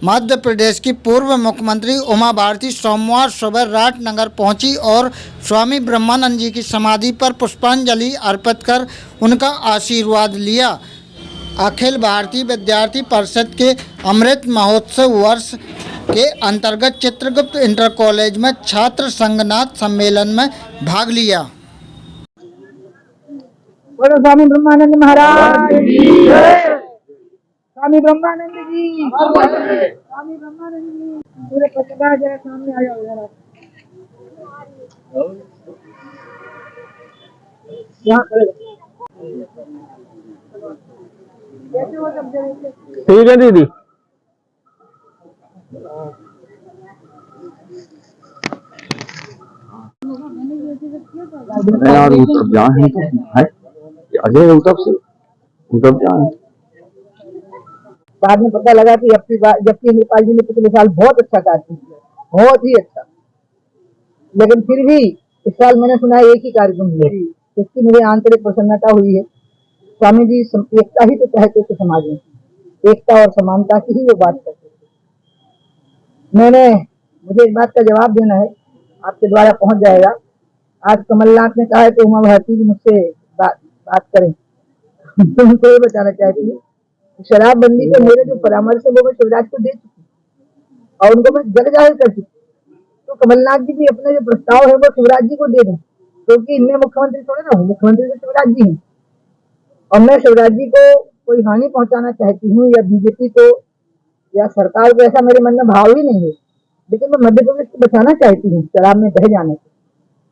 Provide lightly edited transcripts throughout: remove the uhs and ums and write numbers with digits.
मध्य प्रदेश की पूर्व मुख्यमंत्री उमा भारती सोमवार सुबह राजनगर पहुंची और स्वामी ब्रह्मानंद जी की समाधि पर पुष्पांजलि अर्पित कर उनका आशीर्वाद लिया। अखिल भारतीय विद्यार्थी परिषद के अमृत महोत्सव वर्ष के अंतर्गत चित्रगुप्त इंटर कॉलेज में छात्र संगनाथ सम्मेलन में भाग लिया। बोलो स्वामी ब्रह्मानंद महाराज की जय। स्वामी ब्रह्मानंद जी, स्वामी ब्रह्मानंद जी। पूरे पत्रकार जरा सामने आ जाओ जरा। यहाँ खड़े कैसे हो सब जगह? ठीक है दीदी। यार उतर जाए है अजय उतर जाए। बाद में पता लगा कि जबकि अमृतपाल जी ने पिछले साल बहुत अच्छा कार्य किया, बहुत ही अच्छा, लेकिन फिर भी इस साल मैंने सुना है एक ही कार्यक्रम हुआ, इसकी मुझे आंतरिक प्रसन्नता हुई है। स्वामी जी एकता ही तो चाहते थे समाज में, एकता और समानता की ही वो बात करते थे। मुझे इस बात का जवाब देना है, आपके द्वारा पहुंच जाएगा। आज कमलनाथ ने कहा है कि उमा भारती जी मुझसे बात करें। तो उनको ये बताना चाहती हूँ, शराबबंदी के मेरे जो परामर्श है वो मैं शिवराज को दे चुकी और उनको मैं जग जाहिर कर चुकी। तो कमलनाथ जी भी अपने जो प्रस्ताव है वो शिवराज जी को दे दें, क्योंकि इनमें मुख्यमंत्री थोड़े ना हो, मुख्यमंत्री तो शिवराज जी हैं। और मैं शिवराज जी को कोई हानि पहुंचाना चाहती हूँ या बीजेपी को या सरकार को, ऐसा मेरे मन में भाव ही नहीं है, लेकिन मैं मध्य प्रदेश को बचाना चाहती हूँ शराब में बह जाने से।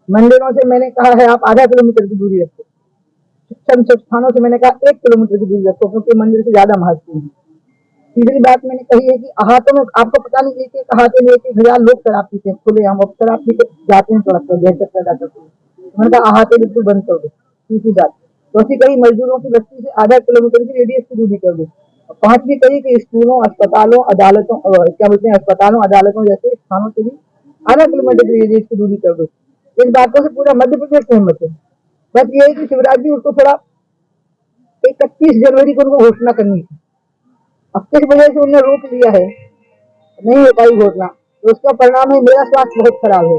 मंदिरों से मैंने कहा है आप आधा किलोमीटर की दूरी रखो, शिक्षण संस्थानों से मैंने कहा 1 किलोमीटर की दूरी रखो, क्योंकि मंदिर से ज्यादा महत्वपूर्ण है। तीसरी बात मैंने कही है कि अहातों में आपको पता नहीं, एक अहाते में 1,000 लोग शराब पीते हैं खुले, हम अब शराब पीते जाते हैं सड़क पर, जैसे पैदा करते हैं। मैंने कहा अहाते बिल्कुल बंद कर दो। तीसरी बात चौथी कही मजदूरों की बस्ती से आधा किलोमीटर की रेडियस की दूरी कर दो। पांचवी कही कि स्कूलों अस्पतालों अदालतों अस्पतालों अदालतों जैसे स्थानों से भी आधा किलोमीटर की रेडियस की दूरी कर दो। इन बातों से पूरा मध्य प्रदेश सहमत है। बस ये है कि शिवराज जी उसको थोड़ा 31 जनवरी को उनको घोषणा करनी थी, अब किस वजह से उन्होंने रोक लिया है, नहीं हो पाई घोषणा, तो उसका परिणाम है मेरा स्वास्थ्य बहुत खराब है,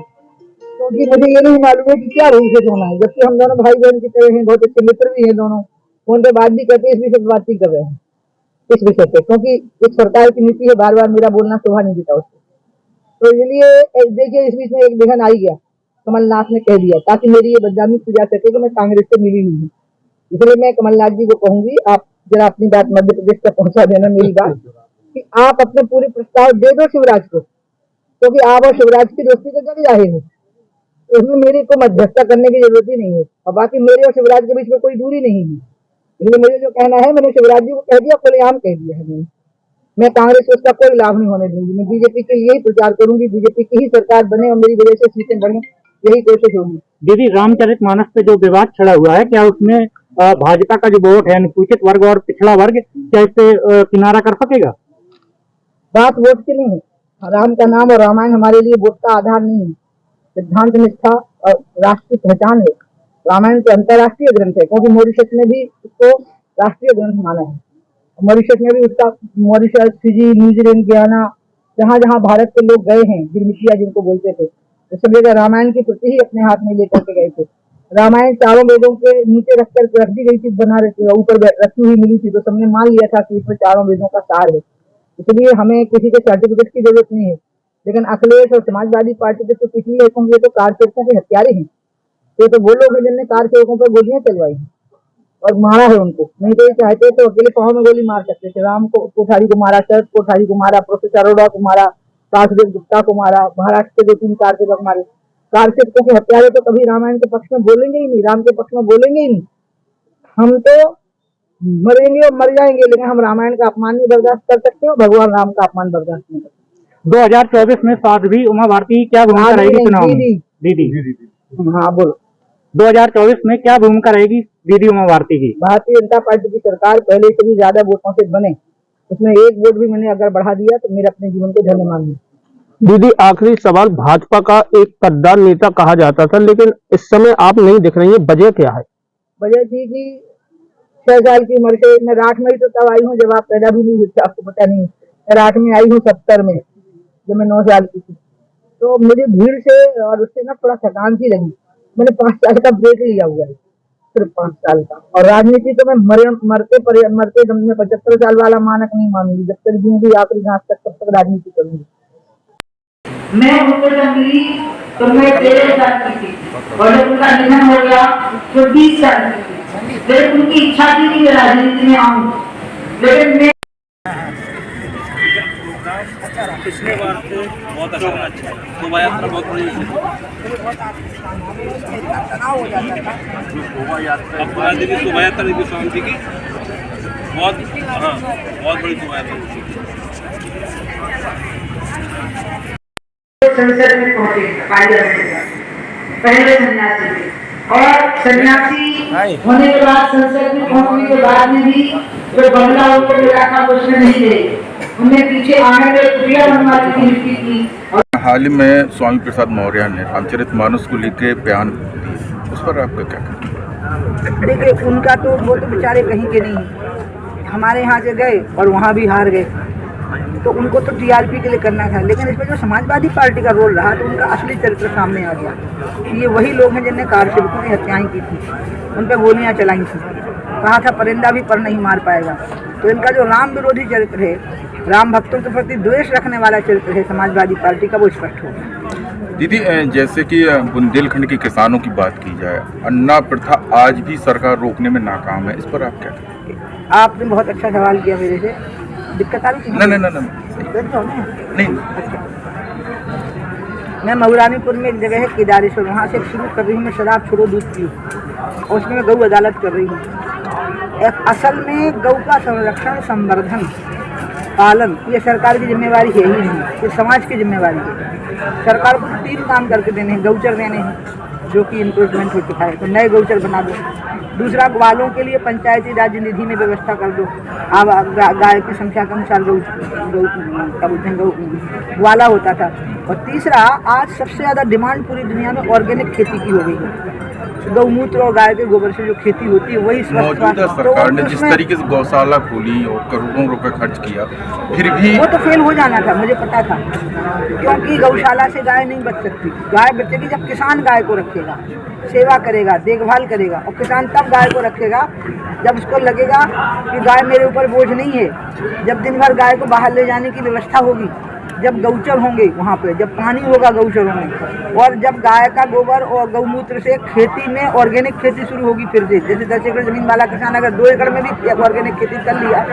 क्योंकि मुझे ये नहीं मालूम है कि क्या रूप से होना है, जबकि हम दोनों भाई बहन की तरह हैं, बहुत अच्छे मित्र भी हैं दोनों। फोन पे बात भी करते हैं, इस विषय पर बात नहीं कर रहे हैं, इस विषय पे, क्योंकि एक सरकार की नीति है, बार बार मेरा बोलना शोभा नहीं देता उसको। तो इसलिए देखिए इस बीच में एक विघन आ ही गया, कमलनाथ ने कह दिया ताकि मेरी ये बदनामी की जा सके कि मैं कांग्रेस से मिली नहीं हूँ। इसलिए मैं कमलनाथ जी को कहूंगी, आप जरा अपनी बात मध्य प्रदेश तक पहुंचा देना, मेरी बात कि आप अपने पूरे प्रस्ताव दे दो शिवराज को, क्योंकि आप और शिवराज की दोस्ती तो जग जाहिर है, उसमें मेरी को मध्यस्थता करने की जरूरत ही नहीं है, और बाकी मेरे और शिवराज के बीच में कोई दूरी नहीं है। इसलिए मुझे जो कहना है मैंने शिवराज जी को कह दिया, खुलेआम कह दिया है। मैं कांग्रेस को उसका कोई लाभ नहीं होने दूंगी, मैं बीजेपी के यही प्रचार करूंगी, बीजेपी की ही सरकार बने और मेरी वजह से सीटें बढ़े, यही कोशिश होगी। दीदी रामचरितमानस पे जो विवाद छड़ा हुआ है, क्या उसमें भाजपा का जो वोट है अनुसूचित वर्ग और पिछड़ा वर्ग क्या इससे किनारा कर सकेगा? बात वोट की नहीं है, राम का नाम और रामायण हमारे लिए वोट का आधार नहीं है, सिद्धांत निष्ठा और राष्ट्रीय पहचान है। रामायण तो अंतर्राष्ट्रीय ग्रंथ है, क्योंकि मॉरिशस ने भी उसको राष्ट्रीय ग्रंथ माना है। मॉरिशस में भी उसका, मॉरिशस, फिजी, न्यूजीलैंड, गयाना, जहाँ जहाँ भारत के लोग गए हैं, गिरमिटिया जिनको बोलते थे, तो सब जगह रामायण की प्रति ही अपने हाथ में लेकर के गए थे। रामायण चारों वेदों के नीचे रख दी गई थी, ऊपर रखी हुई मिली थी, तो सबने मान लिया था कि इसमें चारों वेदों का सार है। इसलिए हमें किसी के सर्टिफिकेट की जरूरत नहीं है। लेकिन अखिलेश और समाजवादी पार्टी के तो पिछली है, क्योंकि ये तो कार सेवकों के हत्यारे हैं, ये तो वो लोग हैं जिनने कार सेवकों पर गोलियां चलवाई और मारा है उनको, नहीं तो ये चाहते तो अकेले पाँव में गोली मार सकते थे। राम को कोठारी को मारा, शरद कोठारी को मारा, प्रोफेसर अरोड़ा को मारा, काशदेव गुप्ता को मारा, महाराष्ट्र के 2-3 कार सेवक मारे। कार सेवकों के हत्यारे तो कभी रामायण के पक्ष में बोलेंगे ही नहीं, राम के पक्ष में बोलेंगे ही नहीं। हम तो मरेंगे और मर जाएंगे, लेकिन हम रामायण का अपमान नहीं बर्दाश्त कर सकते और भगवान राम का अपमान बर्दाश्त नहीं कर सकते। 2024 में साध्वी उमा भारती क्या भूमिका रहेगी चुनाव में? दीदी हाँ बोलो, 2024 में क्या भूमिका रहेगी दीदी उमा भारती की? भारतीय जनता पार्टी की सरकार पहले से भी ज्यादा वोटों से बने, उसमें एक वोट भी मैंने अगर बढ़ा दिया तो मेरे अपने जीवन को धन्य मान लूं। दीदी आखिरी सवाल, भाजपा का एक कद्दार नेता कहा जाता था, लेकिन इस समय आप नहीं दिख रही है, वजह क्या है? वजह थी कि 6 साल की उम्र से मैं राठ में ही तो तब आई हूँ जब आप पैदा भी नहीं हुए थे, आपको पता नहीं। कराट में आई हूँ 70 में, जब मैं 9 साल की थी। तो मुझे भीड़ से और उससे ना थोड़ा थकान सी लगी। मैंने 5 साल का ब्रेक लिया हुआ है, सिर्फ 5 साल का। और राजनीति तो मैं मरते दम में 75 साल वाला मानक नहीं मानूंगी। जब तक जीऊंगी आखिरी सांस तक, तब तक राजनीति करूंगी। मैं उनको जब मिली तो मैं 13 साल की थी और जब उनका निधन हो गया तो 20 साल की थी। फिर उनकी इच्छा थी कि मैं राजनीति में आऊं, लेकिन मैं पिछले बार से बहुत अच्छा शोभा यात्रा बहुत बड़ी शोभा यात्रा देखी स्वामी जी की बहुत बड़ी शोभा यात्रा। संसद में पहुंचे पहले सन्यासी थे और सन्यासी होने के बाद संसद में पहुंचने के बाद में भी जो बंगला उनको मिला था उसमें नहीं गए। उन्हें पीछे आने में कुटिया बनवाने की नीति की। और हाल ही में स्वामी प्रसाद मौर्य ने रामचरितमानस को लेकर बयान दिए, उस पर आपका क्या कहना? देखिए, उनका तो वो तो बेचारे कहीं के नहीं, हमारे यहाँ से गए और वहाँ भी हार गए। तो उनको तो टीआरपी के लिए करना था, लेकिन इसमें जो समाजवादी पार्टी का रोल रहा तो उनका असली चरित्र सामने आ गया। ये वही लोग हैं जिनने कारसेवकों की हत्याएं की थी, उन पर गोलियां चलाई थी, कहा था परिंदा भी पर नहीं मार पाएगा। तो इनका जो राम विरोधी चरित्र है, राम भक्तों के प्रति द्वेष रखने वाला चरित्र है समाजवादी पार्टी का, वो स्पष्ट हो गया। दीदी, जैसे कि बुंदेलखंड के किसानों की बात की जाए, अन्ना प्रथा आज भी सरकार रोकने में नाकाम है, इस पर आप क्या कहते हैं? आपने बहुत अच्छा सवाल किया मेरे से। दिक्कत आ रही थी? नहीं। अच्छा, मैं मऊरानीपुर में एक जगह है केदारेश्वर, वहाँ से शुरू कर रही हूँ मैं शराब छोड़ो दूध पीओ, और उसमें मैं गौ अदालत कर रही हूँ। असल में गौ का संरक्षण, संवर्धन, पालन ये सरकार की जिम्मेवारी है ही नहीं, ये समाज की जिम्मेवारी है। सरकार को 3 काम करके देने हैं। गौचर देने हैं जो कि इम्प्रूवमेंट हो चुका है, तो नए गौचर बना दो। दूसरा, ग्वालों के लिए पंचायती राज निधि में व्यवस्था कर दो। अब गाय की संख्या के अनुसार ग्वाला होता था। और तीसरा, आज सबसे ज़्यादा डिमांड पूरी दुनिया में ऑर्गेनिक खेती की हो गई है। गौमूत्र और गाय के गोबर से जो खेती होती है वही मौजूदा सरकार ने जिस तरीके से गौशाला खोली और करोड़ों रुपए खर्च किया, फिर भी वो तो फेल हो जाना था, मुझे पता था, क्योंकि गौशाला से गाय नहीं बच सकती। गाय बचेगी जब किसान गाय को रखेगा, सेवा करेगा, देखभाल करेगा। और किसान तब गाय को रखेगा जब उसको लगेगा कि गाय मेरे ऊपर बोझ नहीं है, जब दिन भर गाय को बाहर ले जाने की व्यवस्था होगी, जब गौचर होंगे वहाँ पे, जब पानी होगा गौचरों में, और जब गाय का गोबर और गौमूत्र से खेती में ऑर्गेनिक खेती शुरू होगी फिर से। जैसे 10 एकड़ जमीन वाला किसान अगर 2 एकड़ में भी ऑर्गेनिक खेती कर लिया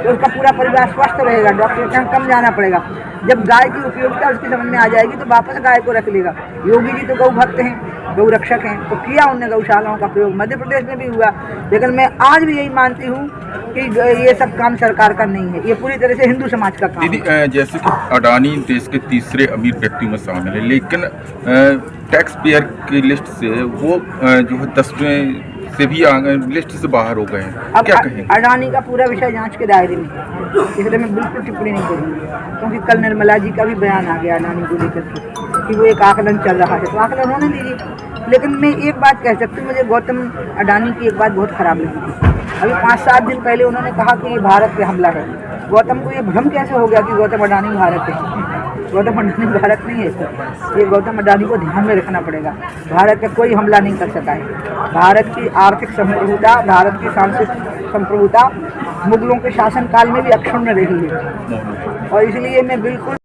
तो उसका पूरा परिवार स्वस्थ रहेगा, डॉक्टर के यहाँ कम जाना पड़ेगा। जब गाय की उपयोगिता उसकी समझ में आ जाएगी तो वापस गाय को रख लेगा। योगी जी तो गौ भक्त हैं, गौ रक्षक हैं, तो किया उनने गौशालाओं का प्रयोग। मध्य प्रदेश में भी हुआ, लेकिन मैं आज भी यही मानती हूँ कि ये सब काम सरकार का नहीं है, ये पूरी तरह से हिंदू समाज का काम है। दीदी, जैसे कि अडानी देश के तीसरे अमीर व्यक्तियों में शामिल है, लेकिन टैक्स पेयर की लिस्ट से वो जो है 10वें से भी लिस्ट से बाहर हो गए हैं। अब क्या कहें? अडानी का पूरा विषय जांच के दायरे में है, इसलिए मैं बिल्कुल टिप्पणी नहीं करूँगी, क्योंकि कल निर्मला जी का भी बयान आ गया अडानी को लेकर के कि वो एक आकलन चल रहा है, तो आकलन होने दीजिए। लेकिन मैं एक बात कह सकती हूँ, मुझे गौतम अडानी की एक बात बहुत खराब लगी थी। अभी 5-7 दिन पहले उन्होंने कहा कि ये भारत पे हमला है। गौतम को ये भ्रम कैसे हो गया कि गौतम अडानी भारत है? गौतम अडानी भारत नहीं है। ये गौतम अडानी को ध्यान में रखना पड़ेगा। भारत पे कोई हमला नहीं कर सका है। भारत की आर्थिक संप्रभुता, भारत की सांस्कृतिक संप्रभुता मुगलों के शासनकाल में भी अक्षुण्ण रही है, और इसलिए मैं बिल्कुल